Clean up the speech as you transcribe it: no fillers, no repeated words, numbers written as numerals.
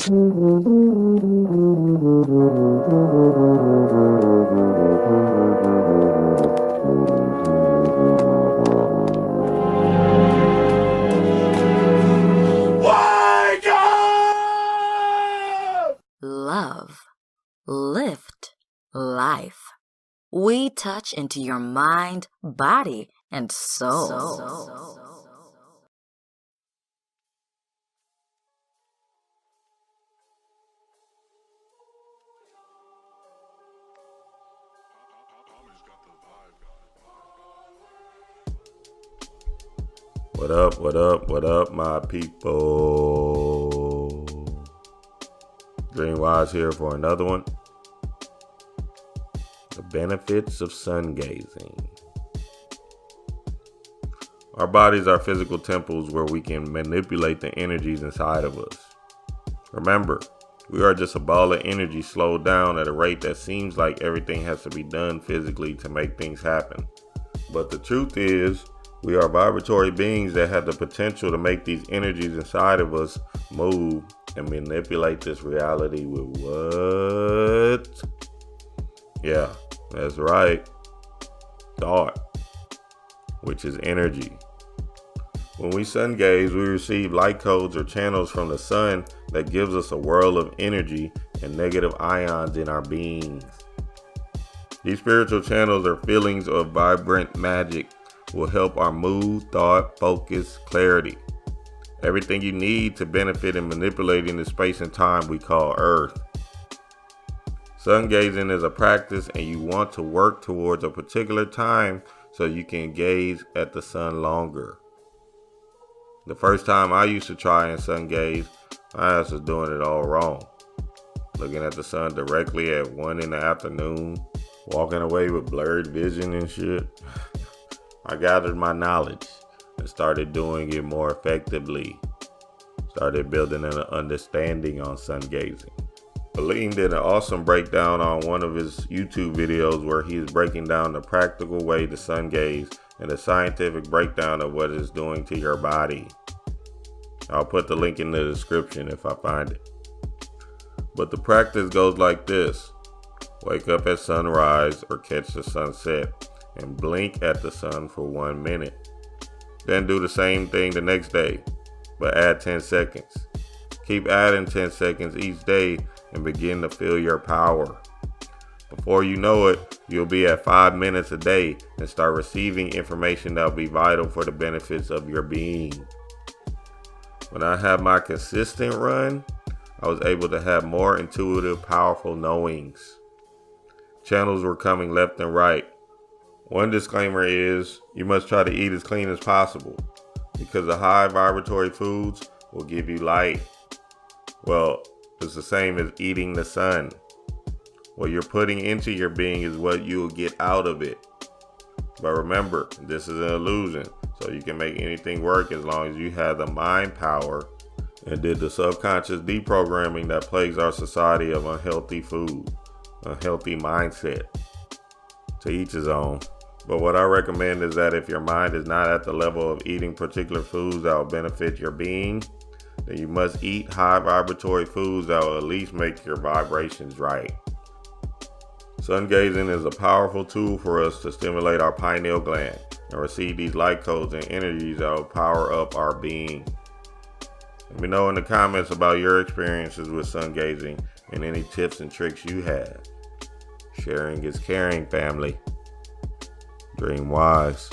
Love, lift, life. We touch into your mind, body, and soul. What up, my people? Dreamwise here for another one. The benefits of sungazing. Our bodies are physical temples where we can manipulate the energies inside of us. Remember, we are just a ball of energy slowed down at a rate that seems like everything has to be done physically to make things happen. But the truth is, we are vibratory beings that have the potential to make these energies inside of us move and manipulate this reality with what? Yeah, that's right. Thought, which is energy. When we sun gaze, we receive light codes or channels from the sun that gives us a whirl of energy and negative ions in our beings. These spiritual channels are feelings of vibrant magic, will help our mood, thought, focus, clarity. Everything you need to benefit in manipulating the space and time we call Earth. Sun gazing is a practice, and you want to work towards a particular time so you can gaze at the sun longer. The first time I used to try and sun gaze, my ass was doing it all wrong. Looking at the sun directly at 1 in the afternoon, walking away with blurred vision and shit. I gathered my knowledge and started doing it more effectively. Started building an understanding on sun gazing. Aline did an awesome breakdown on one of his YouTube videos where he is breaking down the practical way to sun gaze and the scientific breakdown of what it's doing to your body. I'll put the link in the description if I find it. But the practice goes like this. Wake up at sunrise or catch the sunset and blink at the sun for 1 minute. Then do the same thing the next day, but add 10 seconds. Keep adding 10 seconds each day and begin to feel your power. Before you know it, you'll be at 5 minutes a day and start receiving information that will be vital for the benefits of your being. When I had my consistent run, I was able to have more intuitive, powerful knowings. Channels were coming left and right. One disclaimer is you must try to eat as clean as possible because the high vibratory foods will give you light. Well, it's the same as eating the sun. What you're putting into your being is what you will get out of it. But remember, this is an illusion, so you can make anything work as long as you have the mind power and did the subconscious deprogramming that plagues our society of unhealthy food, unhealthy mindset. To each his own. But what I recommend is that if your mind is not at the level of eating particular foods that will benefit your being, then you must eat high vibratory foods that will at least make your vibrations right. Sun gazing is a powerful tool for us to stimulate our pineal gland and receive these light codes and energies that will power up our being. Let me know in the comments about your experiences with sun gazing and any tips and tricks you have. Sharing is caring, family. Dream wise.